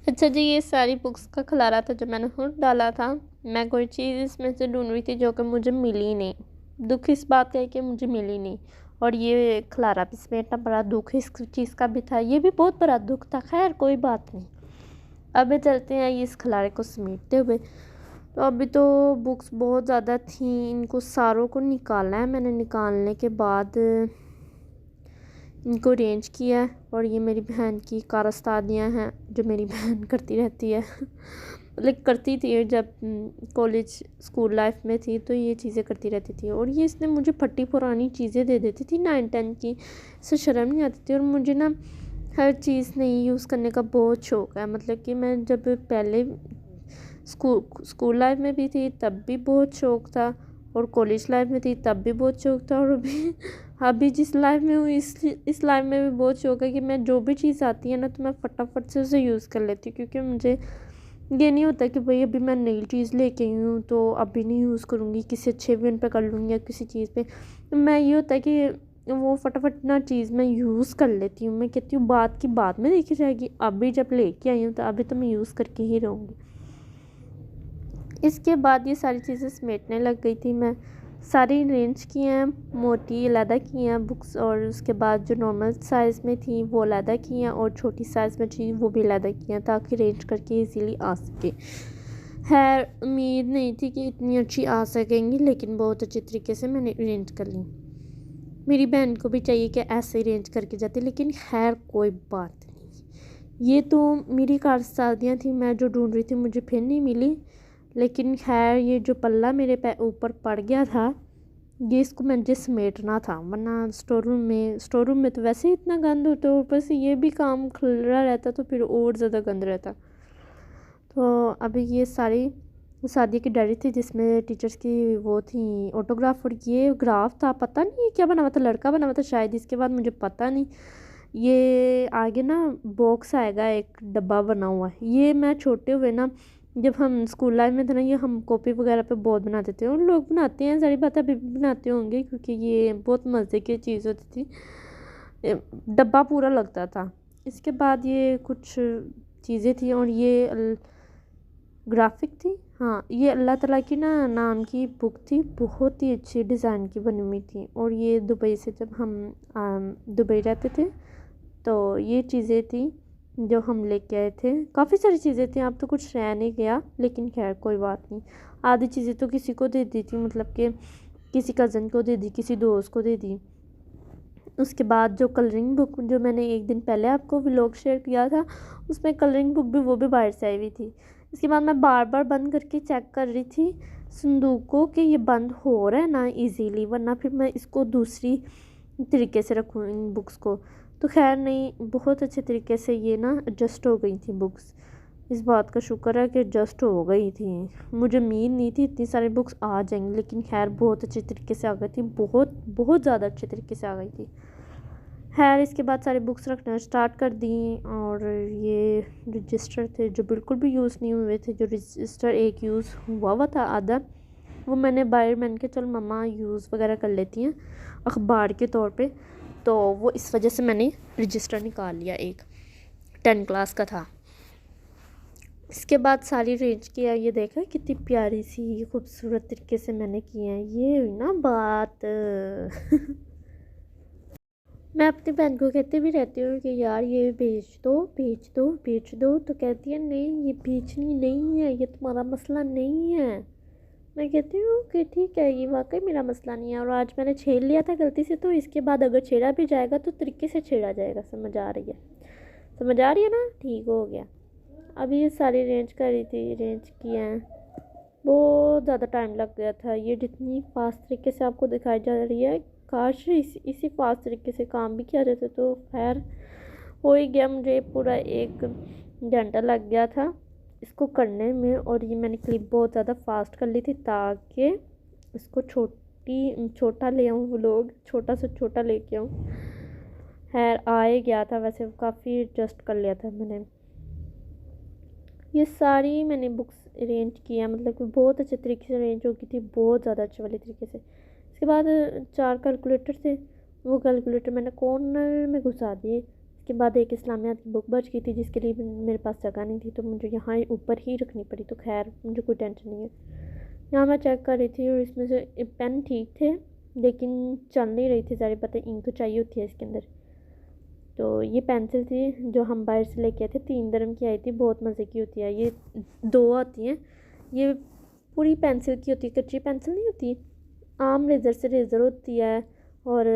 अच्छा जी, ये सारी बुक्स का खलारा था जो मैंने खुद डाला था। मैं कोई चीज़ इसमें से ढूँढ रही थी जो कि मुझे मिली नहीं। दुःख इस बात का है कि मुझे मिली नहीं, और ये खलारा भी समेटना बड़ा दुःख इस चीज़ का भी था। ये भी बहुत बड़ा दुःख था। खैर कोई बात नहीं। अब चलते हैं इस खलारे को समेटते हुए। तो अभी तो बुक्स बहुत ज़्यादा थी, इनको सारों को निकाला है मैंने। निकालने के बाद इनको अरेंज किया है। और ये मेरी बहन की कारस्तानियाँ हैं जो मेरी बहन करती रहती है। मतलब करती थी जब कॉलेज स्कूल लाइफ में थी, तो ये चीज़ें करती रहती थी। और ये इसने मुझे फटी पुरानी चीज़ें दे देती थी 9-10 की। इससे शर्म नहीं आती थी। और मुझे ना हर चीज़ नहीं यूज़ करने का बहुत शौक़ है। मतलब कि मैं जब पहले स्कूल लाइफ में भी थी तब भी बहुत शौक़ था, और कॉलेज लाइफ में थी तब भी बहुत शौक़ था, और अभी अभी जिस लाइफ में हूँ इस लाइफ में भी बहुत शौक़ है कि मैं जो भी चीज़ आती है ना तो मैं फटाफट से उसे यूज़ कर लेती हूँ। क्योंकि मुझे ये नहीं होता कि भाई अभी मैं नई चीज़ लेके आई हूँ तो अभी नहीं यूज़ करूँगी, किसी अच्छे इवेंट पे कर लूँगी या किसी चीज़ पे। तो मैं ये होता है कि वो फटाफट ना चीज़ मैं यूज़ कर लेती हूँ। मैं कहती हूँ बात की बाद में देखी जाएगी, अभी जब लेके आई हूँ तो अभी तो मैं यूज़ करके ही रहूँगी। इसके बाद ये सारी चीज़ें समेटने लग गई थी मैं। सारी अरेंज की हैं, मोटी अलहदा की हैं बुक्स, और उसके बाद जो नॉर्मल साइज़ में थी वो अलहदा की हैं, और छोटी साइज़ में थी वो भी अलहदा की हैं, ताकि अरेंज करके इजीली आ सके। खैर उम्मीद नहीं थी कि इतनी अच्छी आ सकेंगी, लेकिन बहुत अच्छी तरीके से मैंने अरेंज कर ली। मेरी बहन को भी चाहिए कि ऐसे अरेंज करके जाती, लेकिन खैर कोई बात नहीं। ये तो मेरी कारस्तानियाँ थी, मैं जो ढूंढ रही थी मुझे फिर नहीं मिली। लेकिन खैर ये जो पल्ला मेरे ऊपर पड़ गया था, ये इसको मुझे समेटना था, वरना स्टोर रूम में तो वैसे ही इतना गंद होता है, ऊपर से ये भी काम खुला रहता तो फिर और ज़्यादा गंद रहता। तो अभी ये सारी शादी की डायरी थी जिसमें टीचर्स की वो थी ऑटोग्राफ, और ये ग्राफ था, पता नहीं क्या बना हुआ था, लड़का बना हुआ था शायद। इसके बाद मुझे पता नहीं, ये आगे ना बॉक्स आएगा, एक डब्बा बना हुआ है। ये मैं छोटे हुए ना, जब हम स्कूल लाइफ में थे ना, ये हम कॉपी वगैरह पे बहुत बनाते थे, और लोग बनाते हैं, सारी बात अभी भी बनाते होंगे, क्योंकि ये बहुत मज़े की चीज़ होती थी। डब्बा पूरा लगता था। इसके बाद ये कुछ चीज़ें थी, और ये ग्राफिक थी। हाँ, ये अल्लाह ताला की ना नाम की बुक थी, बहुत ही अच्छी डिज़ाइन की बनी हुई थी। और ये दुबई से जब हम दुबई रहते थे तो ये चीज़ें थी जो हम लेके आए थे। काफ़ी सारी चीज़ें थी, अब तो कुछ रह नहीं गया, लेकिन खैर कोई बात नहीं। आधी चीज़ें तो किसी को दे दी थी, मतलब कि किसी कज़न को दे दी, किसी दोस्त को दे दी। उसके बाद जो कलरिंग बुक जो मैंने एक दिन पहले आपको व्लॉग शेयर किया था, उसमें कलरिंग बुक भी वो भी बाहर से आई हुई थी। इसके बाद मैं बार बार बंद करके चेक कर रही थी संदूक को कि ये बंद हो रहा है ना इजीली, वरना फिर मैं इसको दूसरी तरीके से रखूँ इन बुक्स को। तो खैर नहीं, बहुत अच्छे तरीके से ये ना एडजस्ट हो गई थी बुक्स। इस बात का शुक्र है कि एडजस्ट हो गई थी। मुझे उम्मीद नहीं थी इतनी सारी बुक्स आ जाएंगी, लेकिन खैर बहुत अच्छे तरीके से आ गई थी, बहुत बहुत ज़्यादा अच्छे तरीके से आ गई थी। खैर इसके बाद सारी बुक्स रखना स्टार्ट कर दी। और ये रजिस्टर थे जो बिल्कुल भी यूज़ नहीं हुए थे, जो रजिस्टर एक यूज़ हुआ हुआ था आधा, वो मैंने बाहर मैंने कहा चल मम्मा यूज़ वगैरह कर लेती हैं अखबार के तौर पे, तो वो इस वजह से मैंने रजिस्टर निकाल लिया, एक 10 क्लास का था। इसके बाद सारी अरेंज किया, ये देखा कितनी प्यारी सी खूबसूरत तरीके से मैंने किया है। ये हुई ना बात। मैं अपनी बहन को कहती भी रहती हूँ कि यार ये बेच दो बेच दो बेच दो, तो कहती है नहीं ये बेचनी नहीं है, ये तुम्हारा मसला नहीं है। मैं कहती हूँ कि ठीक है, ये वाकई मेरा मसला नहीं है, और आज मैंने छेड़ लिया था गलती से, तो इसके बाद अगर छेड़ा भी जाएगा तो तरीके से छेड़ा जाएगा। समझ आ रही है? समझ आ रही है ना? ठीक हो गया। अभी ये सारी अरेंज कर रही थी, अरेंज किया है, बहुत ज़्यादा टाइम लग गया था। ये जितनी फास्ट तरीके से आपको दिखाई जा रही है, काश इसी फास्ट तरीके से काम भी किया जाता तो खैर हो ही गया। मुझे पूरा 1 घंटा लग गया था इसको करने में, और ये मैंने क्लिप बहुत ज़्यादा फास्ट कर ली थी ताकि इसको छोटा ले आऊँ, व्लॉग छोटा से छोटा लेके आऊँ। खैर आ ही गया था, वैसे काफ़ी एडजस्ट कर लिया था मैंने। ये सारी मैंने बुक्स अरेंज किया, मतलब कि बहुत अच्छे तरीके से अरेंज हो गई थी, बहुत ज़्यादा अच्छे वाले तरीके से। इसके बाद 4 कैलकुलेटर थे, वो कैलकुलेटर मैंने कॉर्नर में घुसा दिए इसके बाद एक इस्लामियात की बुक बच गई थी जिसके लिए मेरे पास जगह नहीं थी, तो मुझे यहाँ ऊपर ही रखनी पड़ी। तो खैर मुझे कोई टेंशन नहीं है। यहाँ मैं चेक कर रही थी और इसमें से पेन ठीक थे लेकिन चल नहीं रही थी, ज़्यादा पता इंक तो चाहिए होती है इसके अंदर। तो ये पेंसिल थी जो हम बाहर से लेके आए थे, 3 dirham की आई थी, बहुत मज़े की होती है। ये 2 आती हैं, ये पूरी पेंसिल की होती है, कच्ची पेंसिल नहीं होती, आम रेज़र से रेज़र होती है और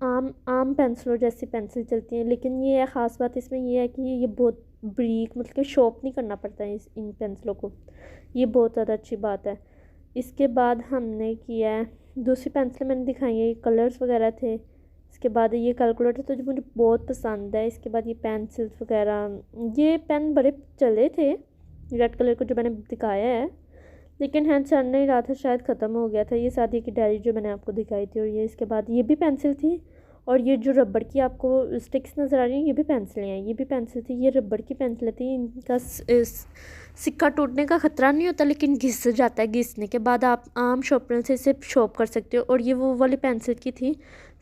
आम पेंसिलों जैसी पेंसिल चलती है। लेकिन ये ख़ास बात इसमें ये है कि ये बहुत ब्रीक, मतलब कि शॉर्प नहीं करना पड़ता है इन पेंसिलों को, ये बहुत ज़्यादा अच्छी बात है। इसके बाद हमने किया है, दूसरी पेंसिल मैंने दिखाई है, ये कलर्स वगैरह थे। इसके बाद ये कैलकुलेटर तो जो मुझे बहुत पसंद है। इसके बाद ये पेंसिल्स वगैरह, ये पेन बड़े चले थे रेड कलर को जो मैंने दिखाया है, लेकिन हैंड चल नहीं रहा था, शायद ख़त्म हो गया था। ये शादी की डायरी जो मैंने आपको दिखाई थी। और ये इसके बाद ये भी पेंसिल थी, और ये जो रबड़ की आपको स्टिक्स नज़र आ रही हैं ये भी पेंसिलें हैं, ये भी पेंसिल थी। ये रबड़ की पेंसिल थी, इनका सिक्का टूटने का ख़तरा नहीं होता लेकिन घिस जाता है, घिसने के बाद आप आम शॉर्पनर से इसे शॉर्प कर सकते हो। और ये वो वाली पेंसिल की थी,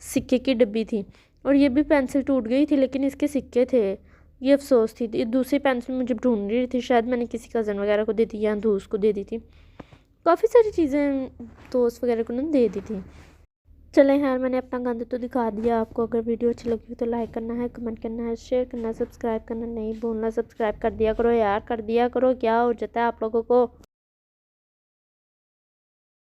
सिक्के की डब्बी थी, और ये भी पेंसिल टूट गई थी लेकिन इसके सिक्के थे, ये अफसोस थी। ये दूसरी पेंसिल मुझे ढूंढ रही थी, शायद मैंने किसी कज़न वगैरह को दे दी या दोस्त को दे दी थी। काफ़ी सारी चीज़ें दोस्त वगैरह को ना दे दी थी। चलें यार, मैंने अपना गंद तो दिखा दिया आपको। अगर वीडियो अच्छी लगी तो लाइक करना है, कमेंट करना है, शेयर करना है, सब्सक्राइब करना नहीं भूलना। सब्सक्राइब कर दिया करो यार, कर दिया करो, क्या हो जाता है आप लोगों को।